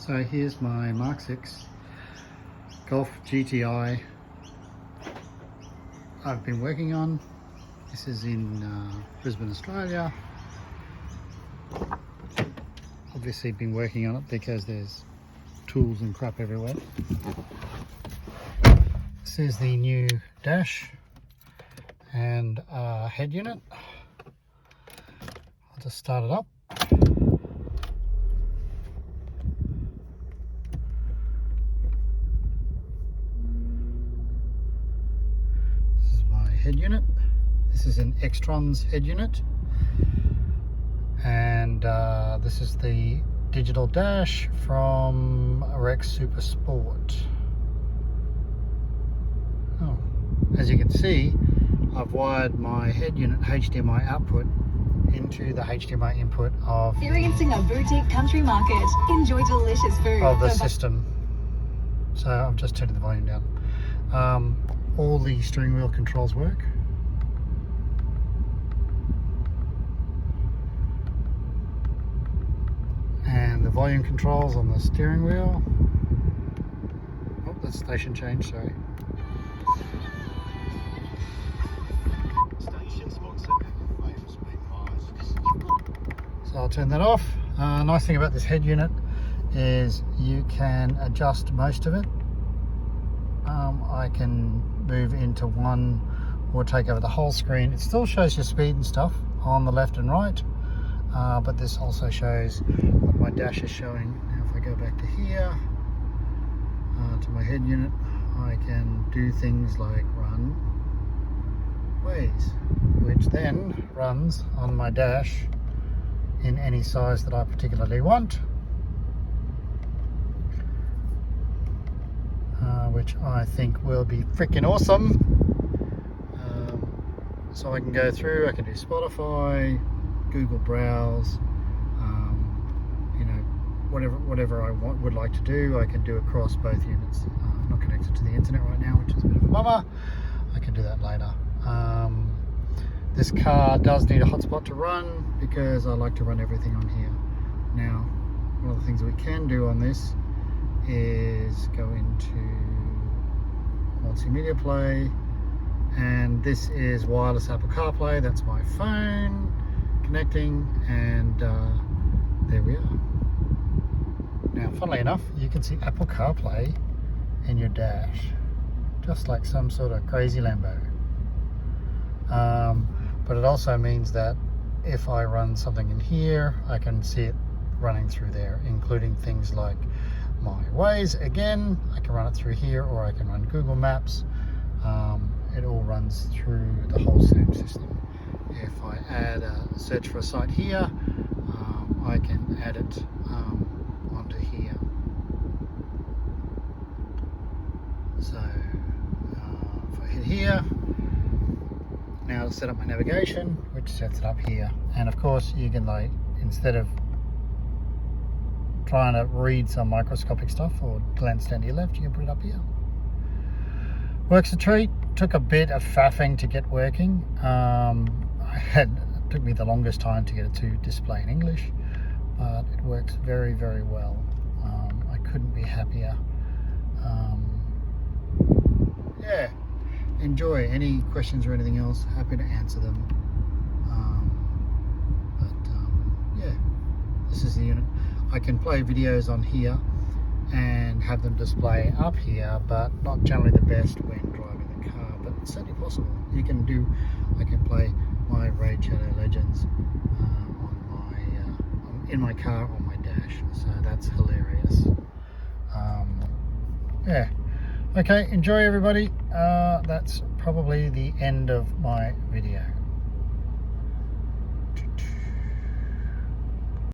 So here's my Mark 6 Golf GTI I've been working on. This is in Brisbane, Australia. Obviously been working on it because there's tools and crap everywhere. This is the new dash and head unit. I'll just start it up. This is my head unit. This is an Xtrons head unit, and this is the digital dash from rexsupersport. Oh, as you can see, I've wired my head unit HDMI output into the HDMI input of Experiencing a boutique country market. Enjoy delicious food. Of the system. So I've just turned the volume down. All the steering wheel controls work. And the volume controls on the steering wheel. Oh, that's station change, sorry. So I'll turn that off. Nice thing about this head unit is you can adjust most of it. I can move into one or take over the whole screen. It still shows your speed and stuff on the left and right, but this also shows what my dash is showing. Now if I go back to here, to my head unit, I can do things like run Waze, which then runs on my dash in any size that I particularly want, which I think will be freaking awesome. So I can go through, I can do Spotify, Google Browse, you know, whatever I would like to do, I can do across both units. I'm not connected to the internet right now, which is a bit of a bummer. I can do that later. This car does need a hotspot to run because I like to run everything on here. Now, one of the things we can do on this is go into multimedia play, and this is wireless Apple CarPlay. That's my phone connecting, and there we are. Now, funnily enough, you can see Apple CarPlay in your dash, just like some sort of crazy Lambo. But it also means that if I run something in here, I can see it running through there, including things like my Waze. Again, I can run it through here, or I can run Google Maps. It all runs through the whole same system. If I add a search for a site here, I can add it onto here. So if I hit here, now to set up my navigation, which sets it up here. And of course you can, like, instead of trying to read some microscopic stuff or glance down to your left, you can put it up here. Works a treat. Took a bit of faffing to get working. It took me the longest time to get it to display in English, but it works very, very well. I couldn't be happier. Yeah, enjoy. Any questions or anything else, happy to answer them. Yeah, this is the unit. I can play videos on here and have them display up here, but not generally the best when driving the car, but it's certainly possible. I can play my Raid Shadow Legends in my car on my dash, so that's hilarious. Yeah, okay, enjoy everybody. That's probably the end of my video.